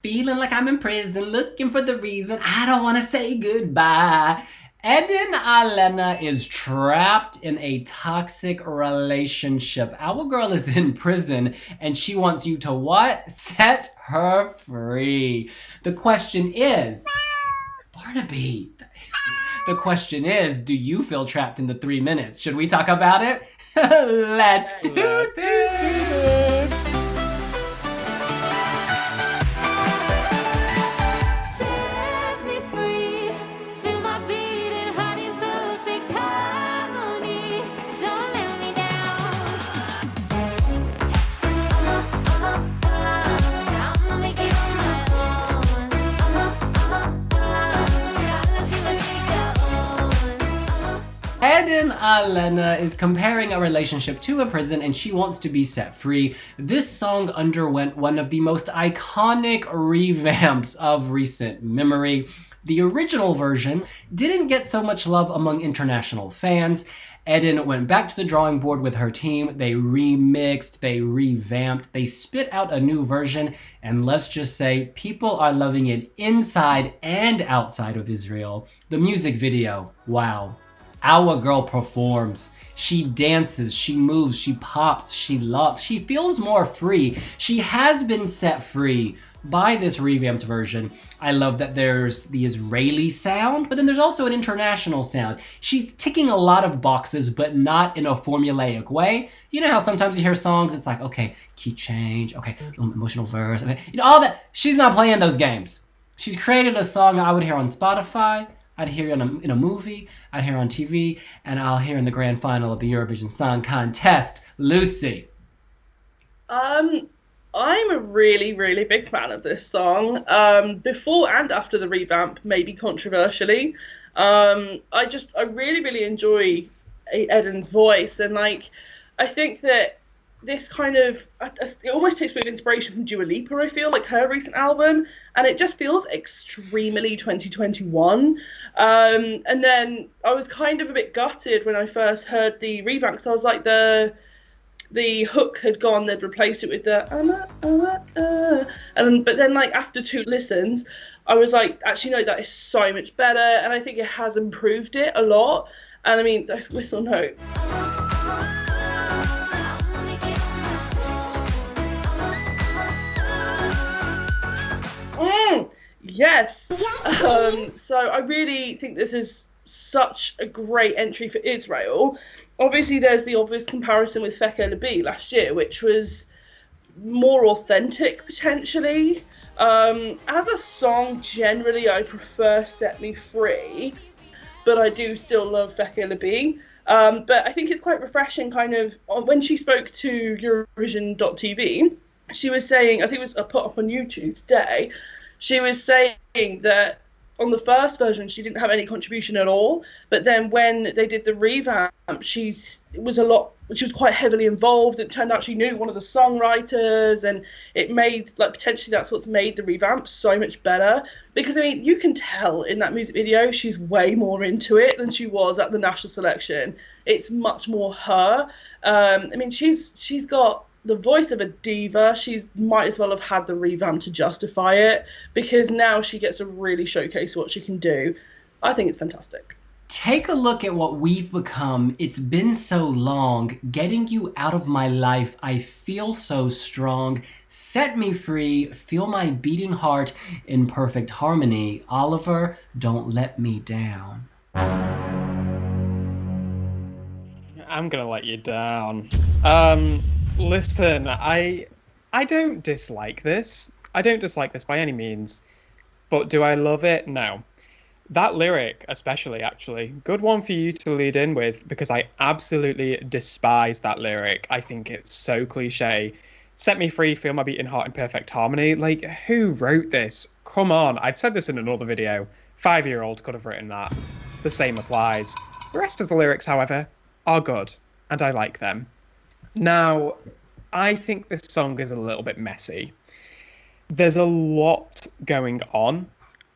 Feeling like I'm in prison, looking for the reason I don't want to say goodbye. Eden Alene is trapped in a toxic relationship. Our girl is in prison and she wants you to what? Set her free. The question is, Barnaby, the question is, do you feel trapped in the 3 minutes? Should we talk about it? Let's do this! Eden Alene is comparing a relationship to a prison and she wants to be set free. This song underwent one of the most iconic revamps of recent memory. The original version didn't get so much love among international fans. Eden went back to the drawing board with her team. They remixed, they revamped, they spit out a new version, and let's just say people are loving it inside and outside of Israel. The music video, wow. Our girl performs. She dances, she moves, she pops, she loves, she feels more free. She has been set free by this revamped version. I love that there's the Israeli sound, but then there's also an international sound. She's ticking a lot of boxes, but not in a formulaic way. You know how sometimes you hear songs, it's like, okay, key change, okay, emotional verse, okay, you know, all that. She's not playing those games. She's created a song I would hear on Spotify, I'd hear it in a movie, I'd hear it on TV, and I'll hear in the grand final of the Eurovision Song Contest. Lucy. I'm a really, really big fan of this song. Before and after the revamp, maybe controversially. I really, really enjoy Eden's voice, and like, I think that this kind of it almost takes a bit of inspiration from Dua Lipa, I feel, like her recent album, and it just feels extremely 2021. And then I was kind of a bit gutted when I first heard the revamp, because I was like, the hook had gone, they'd replaced it with the but then like after 2 listens I was like, actually no, that is so much better, and I think it has improved it a lot. And I mean, those whistle notes. Yes. So I really think this is such a great entry for Israel. Obviously, there's the obvious comparison with Feke Lebi last year, which was more authentic potentially. As a song, generally, I prefer Set Me Free, but I do still love Feke Lebi. But I think it's quite refreshing, kind of, when she spoke to Eurovision.tv, she was saying, I think it was put up on YouTube today, she was saying that on the first version, she didn't have any contribution at all. But then when they did the revamp, she was quite heavily involved. It turned out she knew one of the songwriters, and it made, like, potentially that's what's made the revamp so much better. Because, I mean, you can tell in that music video, she's way more into it than she was at the national selection. It's much more her. I mean, she's got the voice of a diva. She might as well have had the revamp to justify it, because now she gets to really showcase what she can do. I think it's fantastic. Take a look at what we've become. It's been so long. Getting you out of my life. I feel so strong. Set me free. Feel my beating heart in perfect harmony. Oliver, don't let me down. I'm gonna let you down. Listen, I don't dislike this. I don't dislike this by any means. But do I love it? No. That lyric, especially, actually, good one for you to lead in with, because I absolutely despise that lyric. I think it's so cliche. Set me free, feel my beating heart in perfect harmony. Like, who wrote this? Come on. I've said this in another video. 5-year-old could have written that. The same applies. The rest of the lyrics, however, are good, and I like them. Now, I think this song is a little bit messy. There's a lot going on,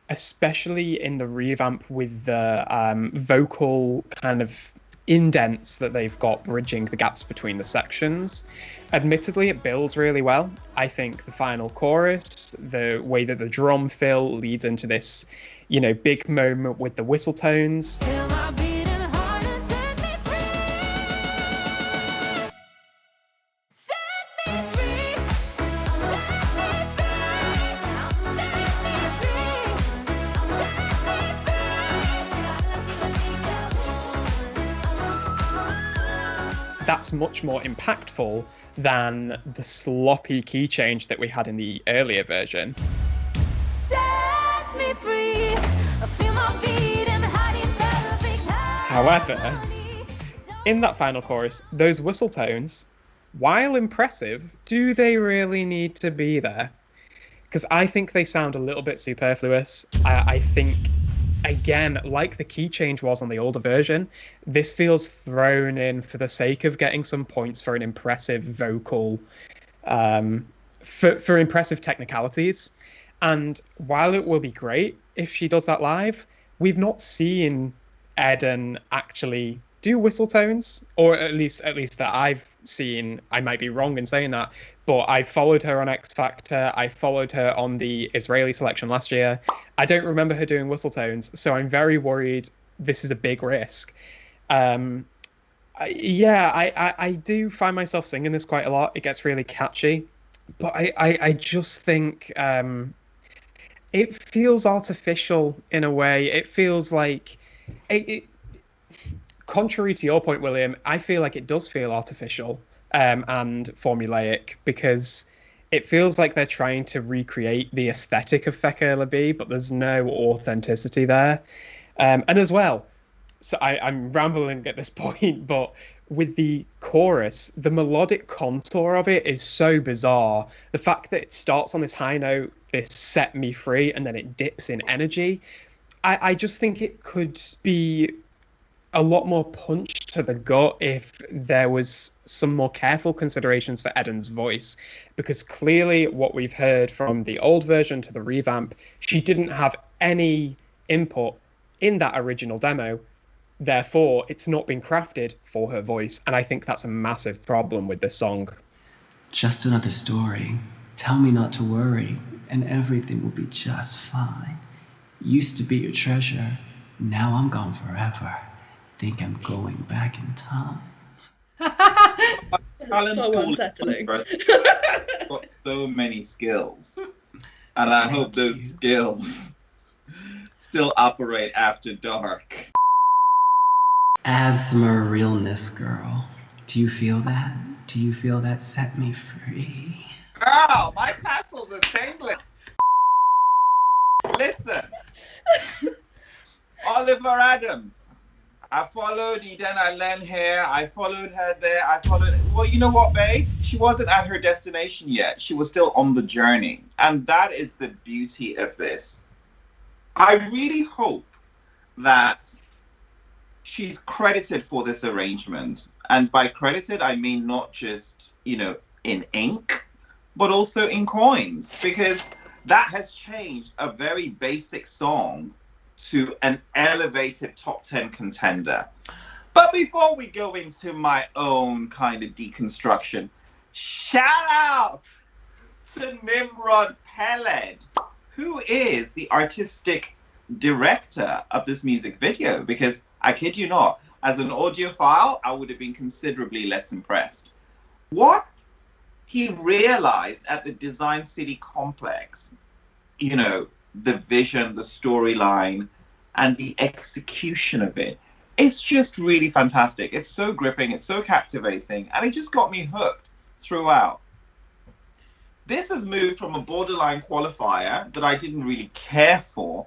especially in the revamp with the vocal kind of indents that they've got bridging the gaps between the sections. Admittedly, it builds really well. I think the final chorus, the way that the drum fill leads into this, big moment with the whistle tones. That's much more impactful than the sloppy key change that we had in the earlier version. Set me free. I feel my feet and hiding perfect. However, in that final chorus, those whistle tones, while impressive, do they really need to be there? Because I think they sound a little bit superfluous. I think, again, like the key change was on the older version, this feels thrown in for the sake of getting some points for an impressive vocal, for impressive technicalities. And while it will be great if she does that live, we've not seen Eden actually do whistle tones, or at least that I've seen. I might be wrong in saying that, but I followed her on X Factor. I followed her on the Israeli selection last year. I don't remember her doing whistle tones, so I'm very worried this is a big risk. I do find myself singing this quite a lot. It gets really catchy, but I just think it feels artificial in a way. It feels like contrary to your point, William, I feel like it does feel artificial and formulaic, because it feels like they're trying to recreate the aesthetic of Feke Labi, but there's no authenticity there. And as well, so I'm rambling at this point, but with the chorus, the melodic contour of it is so bizarre. The fact that it starts on this high note, this set me free, and then it dips in energy, I just think it could be a lot more punch to the gut if there was some more careful considerations for Eden's voice, because clearly what we've heard from the old version to the revamp, she didn't have any input in that original demo. Therefore, it's not been crafted for her voice, and I think that's a massive problem with this song. Just another story. Tell me not to worry, and everything will be just fine. Used to be your treasure, now I'm gone forever. Think I'm going back in time. So unsettling. Got so many skills, and I hope those skills still operate after dark. Asthma realness, girl. Do you feel that? Do you feel that set me free? Girl, my tassels are tingling. Listen, Oliver Adams. I followed Eden Alene here. I followed her there. Well, you know what, babe? She wasn't at her destination yet. She was still on the journey. And that is the beauty of this. I really hope that she's credited for this arrangement. And by credited, I mean not just, in ink, but also in coins. Because that has changed a very basic song to an elevated top 10 contender. But before we go into my own kind of deconstruction, shout out to Nimrod Peled, who is the artistic director of this music video, because I kid you not, as an audiophile, I would have been considerably less impressed. What he realized at the Design City complex, the vision, the storyline, and the execution of it. It's just really fantastic. It's so gripping, it's so captivating, and it just got me hooked throughout. This has moved from a borderline qualifier that I didn't really care for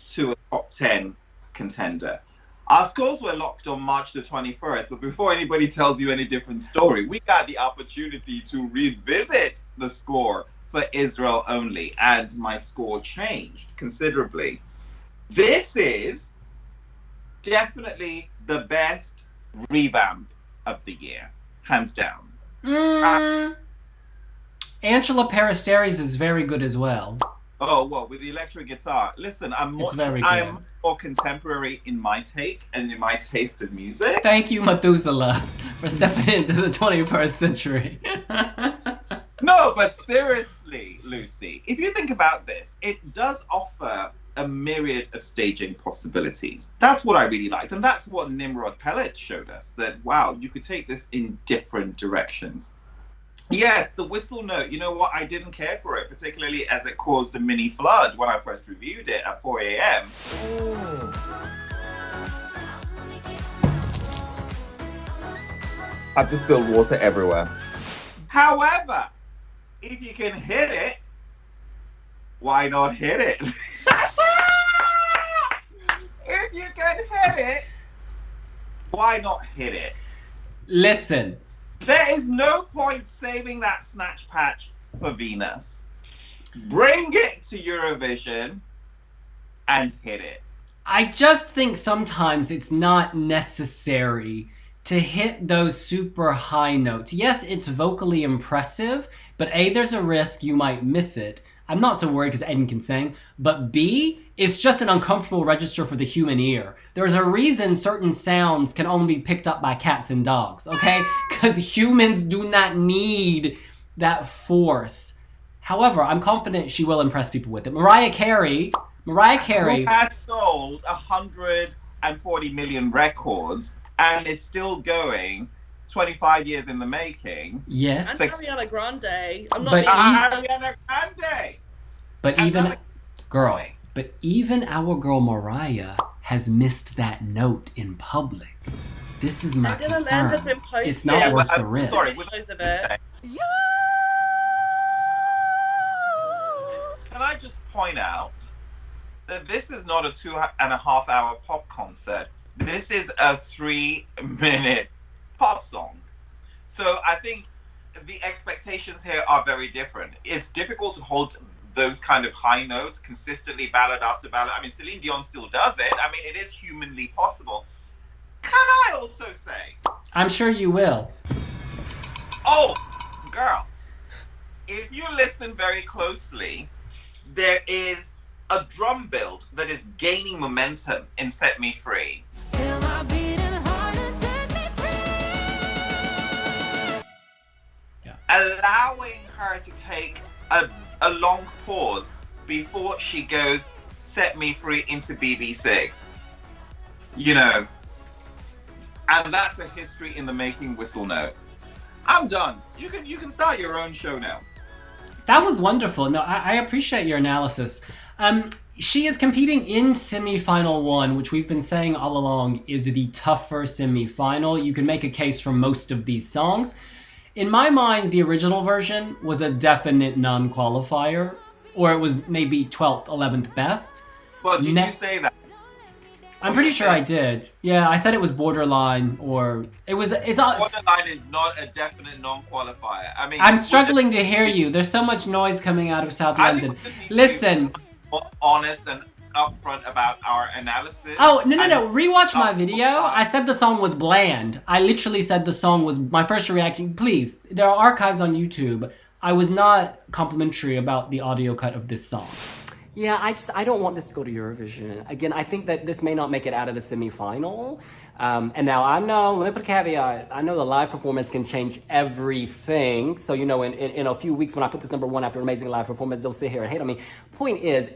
to a top 10 contender. Our scores were locked on March the 21st, but before anybody tells you any different story, we got the opportunity to revisit the score for Israel only, and my score changed considerably. This is definitely the best revamp of the year, hands down. Angela Peristeres is very good as well. Oh, well, with the electric guitar. Listen, I'm more contemporary in my take and in my taste of music. Thank you, Methuselah, for stepping into the 21st century. No, but seriously, Lucy, if you think about this, it does offer a myriad of staging possibilities. That's what I really liked. And that's what Nimrod Pellet showed us, that, wow, you could take this in different directions. Yes, the whistle note, you know what? I didn't care for it, particularly as it caused a mini flood when I first reviewed it at 4 a.m. I've just spilled water everywhere. However, if you can hit it, why not hit it? If you can hit it, why not hit it? Listen. There is no point saving that snatch patch for Venus. Bring it to Eurovision and hit it. I just think sometimes it's not necessary to hit those super high notes. Yes, it's vocally impressive, but A, there's a risk you might miss it. I'm not so worried because Eden can sing, but B, it's just an uncomfortable register for the human ear. There's a reason certain sounds can only be picked up by cats and dogs, okay? Because humans do not need that force. However, I'm confident she will impress people with it. Mariah Carey. Who has sold 140 million records and is still going 25 years in the making. Yes. And Ariana Grande. I'm not Ariana Grande. But even, girl, but even our girl Mariah has missed that note in public. This is my Eden concern. Alene has been posted. It's not worth the risk. Sorry, can I just point out that this is not a 2.5 hour pop concert. This is a 3-minute pop song. So I think the expectations here are very different. It's difficult to hold those kind of high notes consistently, ballad after ballad. I mean, Celine Dion still does it. I mean, it is humanly possible. Can I also say? I'm sure you will. Oh, girl. If you listen very closely, there is a drum build that is gaining momentum in Set Me Free. Feel my beating heart and set me free. Yeah. Allowing her to take a long pause before she goes Set Me Free into BB6. You know, and that's a history in the making whistle note. I'm done. You can start your own show now. That was wonderful. No, I appreciate your analysis. She is competing in semi-final 1, which we've been saying all along is the tougher semi-final. You can make a case for most of these songs. In my mind, the original version was a definite non-qualifier, or it was maybe 12th, 11th best. Well, did you say that? I'm pretty sure I did. Yeah, I said it was borderline, or it's borderline is not a definite non-qualifier. I mean, I'm struggling to hear you. There's so much noise coming out of South London. Listen. Honest and upfront about our analysis. Oh, no. Rewatch my video. I said the song was bland. I literally said the song was my first reaction. Please, there are archives on YouTube. I was not complimentary about the audio cut of this song. Yeah, I don't want this to go to Eurovision. Again, I think that this may not make it out of the semi-final. And now I know, let me put a caveat, I know the live performance can change everything. So, you know, in a few weeks when I put this number 1 after an amazing live performance, don't sit here and hate on me. Point is,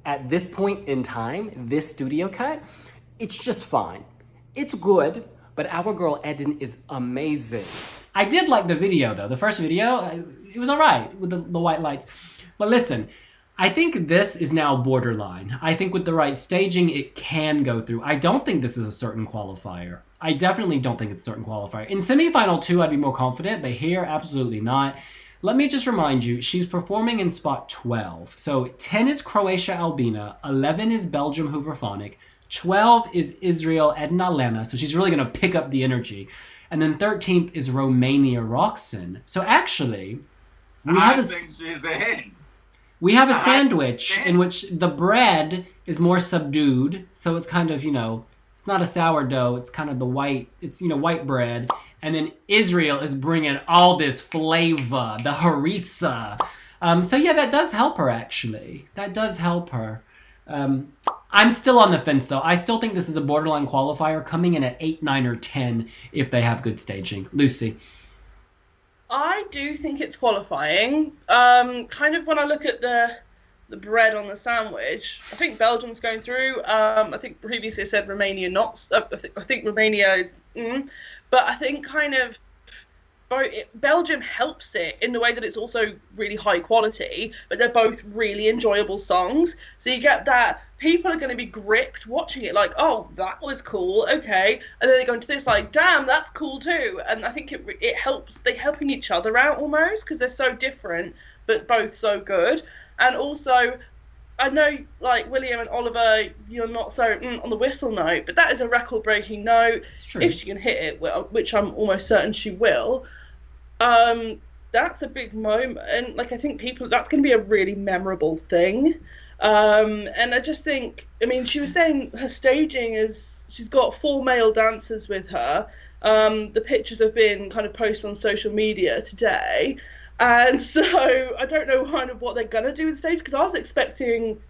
at this point in time, this studio cut, it's just fine. It's good, but our girl Eden is amazing. I did like the video though. The first video, it was all right with the white lights. But listen, I think this is now borderline. I think with the right staging, it can go through. I don't think this is a certain qualifier. I definitely don't think it's a certain qualifier. In semifinal 2, I'd be more confident, but here, absolutely not. Let me just remind you, she's performing in spot 12. So 10 is Croatia Albina, 11 is Belgium Hooverphonic, 12 is Israel Eden Alene, so she's really gonna pick up the energy. And then 13th is Romania Roxanne. So actually, I think she's in. We have a sandwich in which the bread is more subdued. So it's kind of, you know, it's not a sourdough. It's kind of the white, it's, you know, white bread. And then Israel is bringing all this flavor, the harissa. So yeah, that does help her, actually. That does help her. I'm still on the fence, though. I still think this is a borderline qualifier, coming in at 8, 9, or 10 if they have good staging. Lucy. I do think it's qualifying. Kind of when I look at the bread on the sandwich, I think Belgium's going through. I think previously I said Romania not. I think Romania is, but I think kind of Belgium helps it in the way that it's also really high quality, but they're both really enjoyable songs. So you get that people are going to be gripped watching it, like, oh, that was cool, okay, and then they go into this like, damn, that's cool too. And I think it helps. They helping each other out almost because they're so different, but both so good. And also, I know, like, William and Oliver, you're not so on the whistle note, but that is a record-breaking note. It's true. If she can hit it, which I'm almost certain she will. That's a big moment. Like, I think that's going to be a really memorable thing. And I just think, I mean, she was saying her staging is, she's got 4 male dancers with her. The pictures have been kind of posted on social media today. And so I don't know kind of what they're going to do with the stage, because I was expecting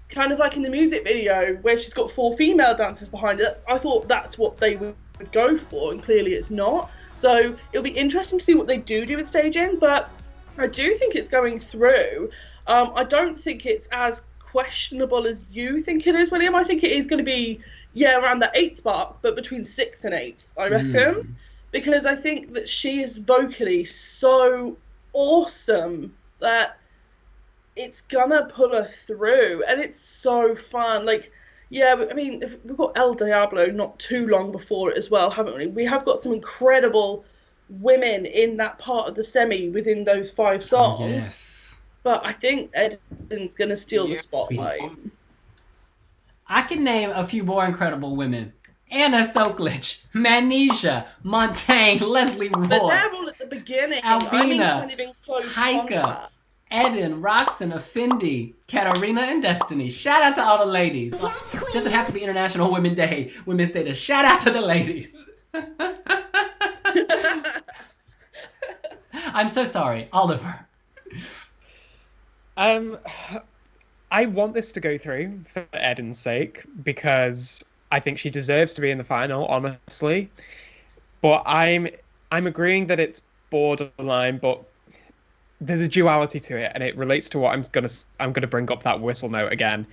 kind of like in the music video where she's got 4 female dancers behind it. I thought that's what they would go for, and clearly it's not. So it'll be interesting to see what they do with staging, but I do think it's going through. I don't think it's as questionable as you think it is, William. I think it is going to be, around the 8th mark, but between 6th and 8th, I reckon. Because I think that she is vocally so awesome that it's gonna pull her through, and it's so fun. Like, I mean, we've got El Diablo not too long before it as well, haven't we? We have got some incredible women in that part of the semi within those 5 songs. Oh, yes. But I think Eden's gonna steal the spotlight. I can name a few more incredible women. Anna Soklich, Manisha, Montaigne, Leslie Roy. But they're all at the beginning. Albina, kind of in close Heike, contact. Eden, Roxanne, Afindi, Katarina, and Destiny. Shout out to all the ladies. Yes, queen. Doesn't have to be International Women's Day to shout out to the ladies. I'm so sorry, Oliver. I want this to go through for Eden's sake, because I think she deserves to be in the final, honestly. But I'm agreeing that it's borderline, but there's a duality to it, and it relates to what I'm gonna bring up that whistle note again.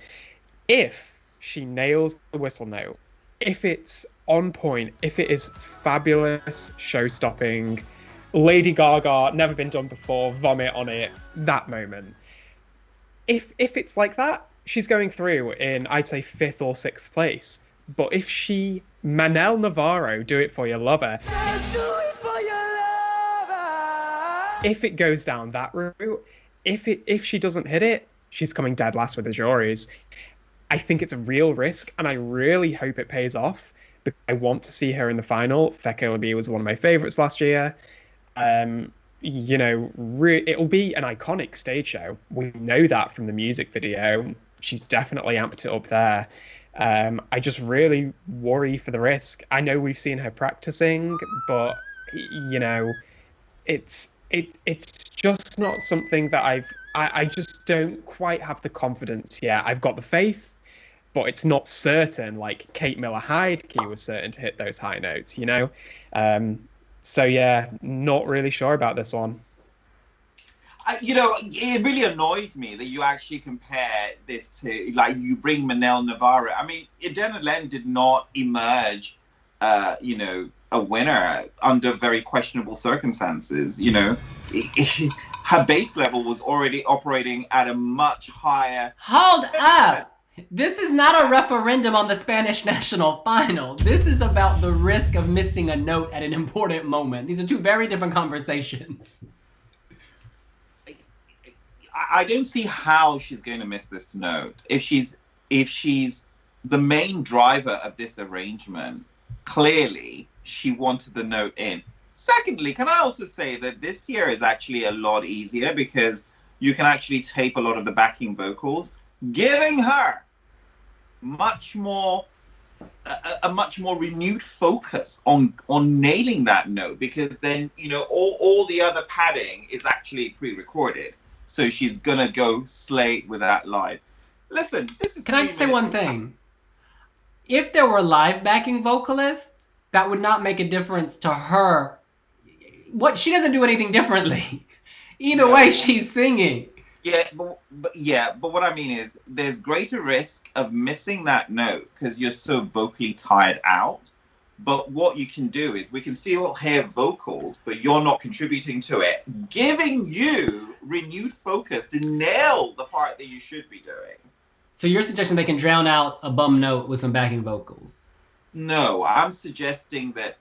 If she nails the whistle note, if it's on point, if it is fabulous, show-stopping, Lady Gaga, never been done before, vomit on it, that moment. If it's like that, she's going through in, I'd say, 5th or 6th place. But if she, Manel Navarro, Do It For Your Lover, Just do it for your lover. if it goes down that route, if she doesn't hit it, she's coming dead last with the juries. I think it's a real risk, and I really hope it pays off, because I want to see her in the final. Fekka Labi was one of my favourites last year. It'll be an iconic stage show. We know that from the music video. She's definitely amped it up there. I just really worry for the risk. I know we've seen her practicing, but it's just not something that I just don't quite have the confidence yet. I've got the faith, but it's not certain. Like Kate Miller-Heidke was certain to hit those high notes, So yeah, not really sure about this one. It really annoys me that you actually compare this to, like, you bring Manel Navarro. I mean, Eden Alene did not emerge, a winner under very questionable circumstances. Her base level was already operating at a much higher. Hold up! This is not a referendum on the Spanish national final. This is about the risk of missing a note at an important moment. These are 2 very different conversations. I don't see how she's going to miss this note. If she's the main driver of this arrangement, clearly she wanted the note in. Secondly, can I also say that this year is actually a lot easier because you can actually tape a lot of the backing vocals, giving her a much more renewed focus on nailing that note, because then all the other padding is actually pre-recorded. So she's gonna go slay with that live. Listen, this is. Can I just say one thing? If there were live backing vocalists, that would not make a difference to her. She doesn't do anything differently. Either way, she's singing. Yeah, but what I mean is, there's greater risk of missing that note because you're so vocally tired out. But what you can do is we can still hear vocals, but you're not contributing to it, giving you renewed focus to nail the part that you should be doing. So you're suggesting they can drown out a bum note with some backing vocals? No, I'm suggesting that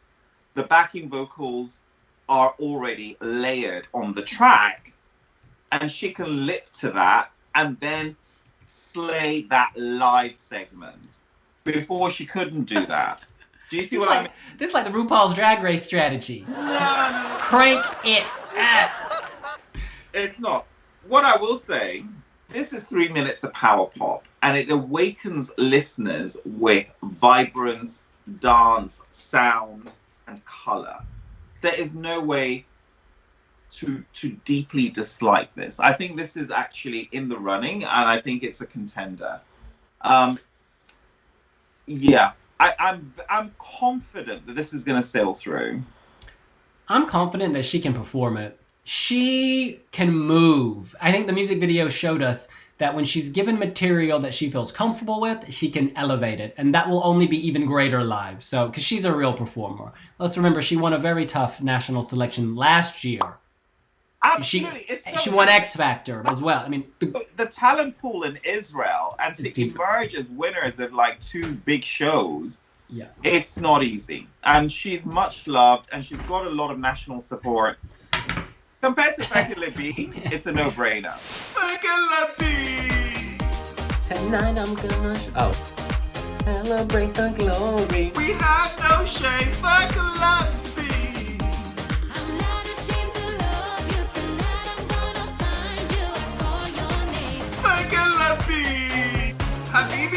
the backing vocals are already layered on the track, and she can lip to that and then slay that live segment. Before she couldn't do that. Do you see what I mean? This is like the RuPaul's Drag Race strategy. No. Crank it up. It's not. What I will say, this is 3 minutes of power pop, and it awakens listeners with vibrance, dance, sound, and color. There is no way to deeply dislike this. I think this is actually in the running, and I think it's a contender. Yeah. I'm confident that this is going to sail through. I'm confident that she can perform it. She can move. I think the music video showed us that when she's given material that she feels comfortable with, she can elevate it. And that will only be even greater live. So, because she's a real performer. Let's remember, she won a very tough national selection last year. Absolutely. She won X Factor as well. I mean, the talent pool in Israel, and to emerge as winners of like 2 big shows, it's not easy. And she's much loved, and she's got a lot of national support. Compared to Fekka Libi, it's a no-brainer. Fekka Libi! Tonight I'm gonna celebrate the glory. We have no shame, Fekka Libi!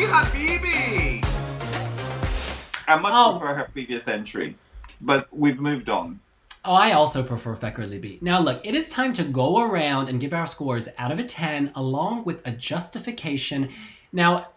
Habibi! I much prefer her previous entry, but we've moved on. Oh, I also prefer Fekka Libi. Now look, it is time to go around and give our scores out of a 10 along with a justification. Now,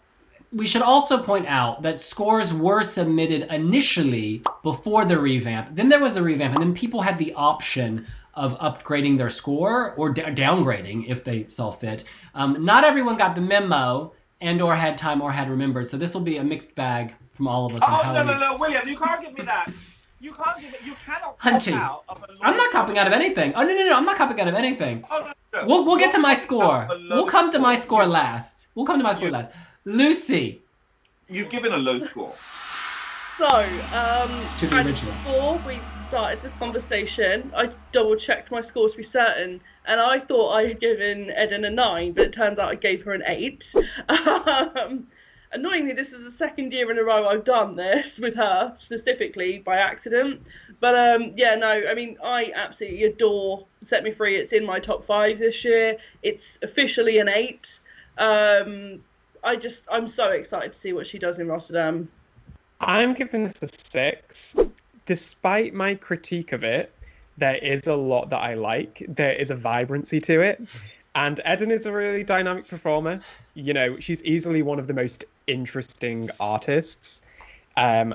we should also point out that scores were submitted initially before the revamp. Then there was a revamp, and then people had the option of upgrading their score or downgrading if they saw fit. Not everyone got the memo and or had time or had remembered. So this will be a mixed bag from all of us. No, William, you can't give me that. You can't give it. You cannot Hunty. Out of a I'm not copying out of anything. Oh, no, I'm not copying out of anything. Oh, no. We'll get to my score. We'll come to my score last. Lucy. You've given a low score. So, to the original. Before we started this conversation, I double checked my score to be certain, and I thought I had given Eden a 9, but it turns out I gave her an 8. Annoyingly, this is the second year in a row I've done this with her, specifically by accident. But I absolutely adore Set Me Free. It's in my top 5 this year. It's officially an 8. I'm so excited to see what she does in Rotterdam. I'm giving this a 6. Despite my critique of it, there is a lot that I like. There is a vibrancy to it. And Eden is a really dynamic performer. You know, she's easily one of the most interesting artists and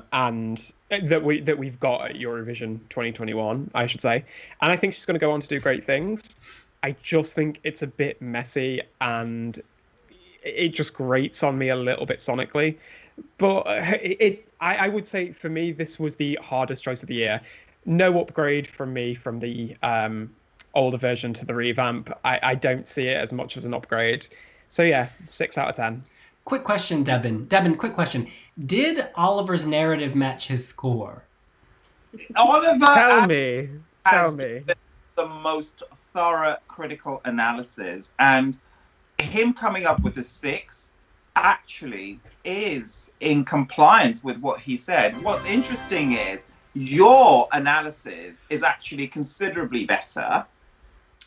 that we've got at Eurovision 2021, I should say. And I think she's going to go on to do great things. I just think it's a bit messy and it just grates on me a little bit sonically. But I would say for me, this was the hardest choice of the year. No upgrade from me from the older version to the revamp. I don't see it as much as an upgrade. So yeah, 6 out of 10. Quick question, Devin. Devin, quick question. Did Oliver's narrative match his score? Oliver Tell me. The most thorough critical analysis, and him coming up with a 6 actually is in compliance with what he said. What's interesting is your analysis is actually considerably better,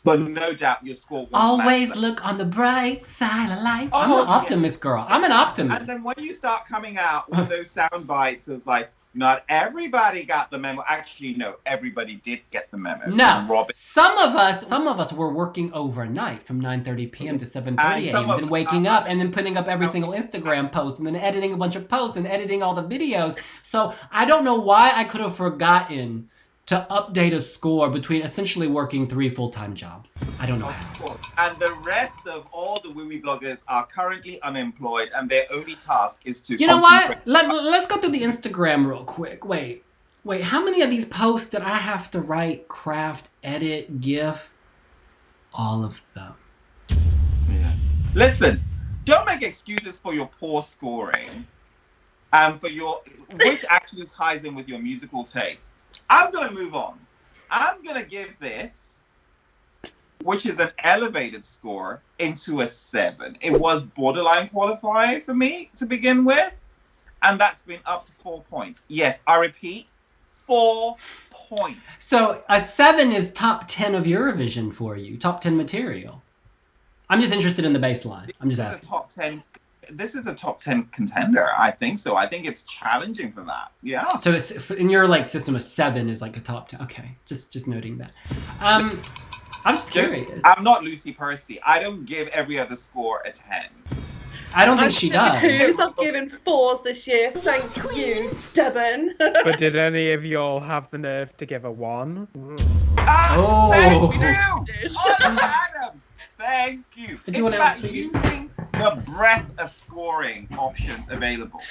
but no doubt your score was always better. Look on the bright side of life. Oh, I'm an optimist, girl. I'm an optimist. And then when you start coming out with those sound bites, it's like, Not everybody got the memo. Actually, no, everybody did get the memo. No, Robin. some of us were working overnight from 9:30 p.m. to 7:30 a.m. Then waking up and then putting up every single Instagram post and then editing a bunch of posts and editing all the videos. So I don't know why I could have forgotten to update a score between essentially working 3 full-time jobs. I don't know how. And the rest of all the Wiwi bloggers are currently unemployed, and their only task is to. You know what? Let's go through the Instagram real quick. Wait. How many of these posts did I have to write, craft, edit, GIF? All of them. Yeah. Listen, don't make excuses for your poor scoring, and for which actually ties in with your musical taste. I'm going to move on. I'm going to give this, which is an elevated score, into a 7. It was borderline qualifying for me to begin with, and that's been up to 4 points. Yes, I repeat, 4 points. So a 7 is top 10 of Eurovision for you, top 10 material. I'm just interested in the baseline. I'm just asking. This is a top 10 contender. I think so. I think it's challenging for that. Yeah. So it's, in your system, a 7 is like a top 10. Okay, just noting that. I'm just curious. I'm not Lucy Percy. I don't give every other score a 10. I don't think she does. I've given 4s this year. Thank you, Devon. But did any of y'all have the nerve to give a 1? Oh. Thank you. Adam. Thank you. Did you want to ask using the breadth of scoring options available.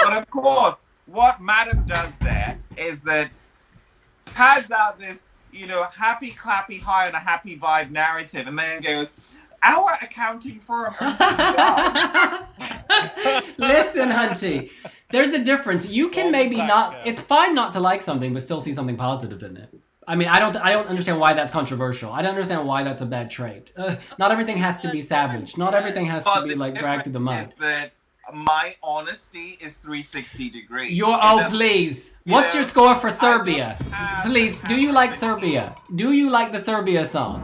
But of course, what Madam does there is that pads out this, happy clappy high and a happy vibe narrative, and then goes, our accounting firm. Listen, Hunty, there's a difference. You can maybe not. It's fine not to like something, but still see something positive in it. I mean, I don't understand why that's controversial. I don't understand why that's a bad trait. Not everything has to be savage. Not everything has to be dragged through the mud. Is that my honesty is 360 degrees. Please. What's your score for Serbia? Please, do you like Serbia? Do you like the Serbia song?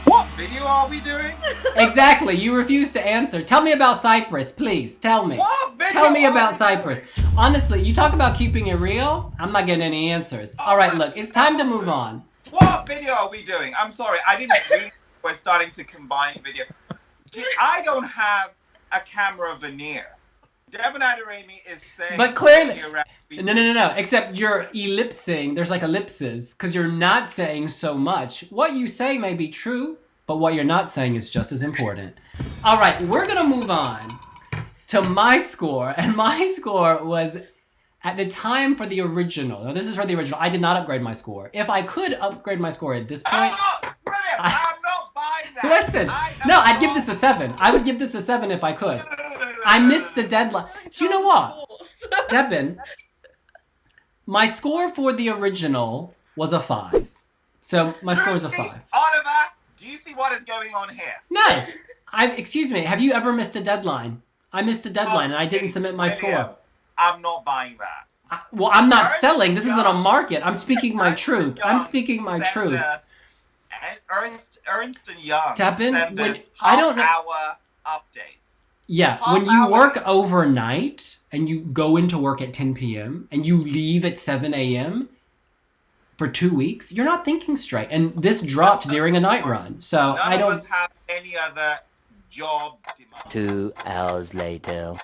What video are we doing? Exactly. You refuse to answer. Tell me about Cyprus, please. Tell me. What video Tell me are about we Cyprus. doing? Honestly, you talk about keeping it real. I'm not getting any answers. All right, look, it's time to move on. What video are we doing? I'm sorry, I didn't really. We're starting to combine video. I don't have a camera veneer. Devon Adarami is saying. But clearly, no. Except you're ellipsing. There's ellipses because you're not saying so much. What you say may be true, but what you're not saying is just as important. All right, we're gonna move on to my score, and my score was at the time for the original. Now, this is for the original. I did not upgrade my score. If I could upgrade my score at this point, I'm not buying that. Listen, I'd give this a 7. I would give this a 7 if I could. I missed the deadline. Do you know what, Devin? My score for the original was a 5. So my score is a 5. Oliver, do you see what is going on here? No. Excuse me. Have you ever missed a deadline? I missed a deadline and I didn't submit my score. I'm not buying that. I'm not selling. This isn't a market. I'm speaking my truth. I'm speaking my truth. Ernst & Young Devin, send us I don't know. half-hour updates. Yeah, when you work overnight and you go into work at 10 p.m. and you leave at 7 a.m. for 2 weeks, you're not thinking straight. And this dropped during a night run. So I don't. None of us have any other job demand. 2 hours later.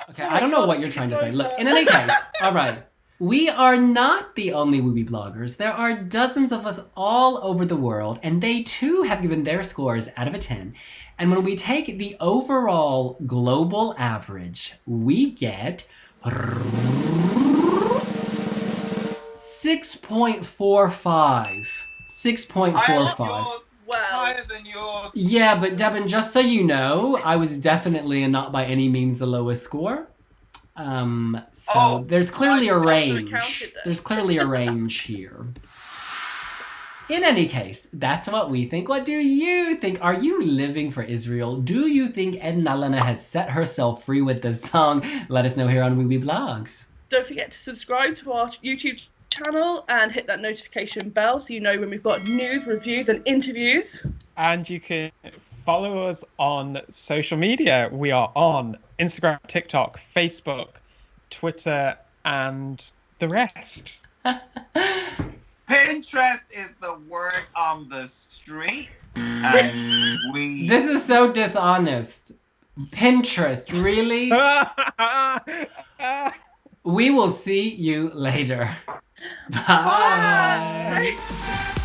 Okay, I don't know what you're trying to say. Look, in any case, all right. We are not the only Wiwi bloggers. There are dozens of us all over the world, and they too have given their scores out of a 10. And when we take the overall global average, we get 6.45. 6.45. Higher than yours. Yeah, but Devin, just so you know, I was definitely and not by any means the lowest score. There's clearly a range. There's clearly a range here. In any case, that's what we think. What do you think? Are you living for Israel? Do you think Eden Alene has set herself free with this song? Let us know here on Wiwibloggs. Don't forget to subscribe to our YouTube channel and hit that notification bell so you know when we've got news, reviews and interviews. And you can follow us on social media. We are on Instagram, TikTok, Facebook, Twitter, and the rest. Pinterest is the word on the street, and we. This is so dishonest. Pinterest, really? We will see you later. Bye. Bye.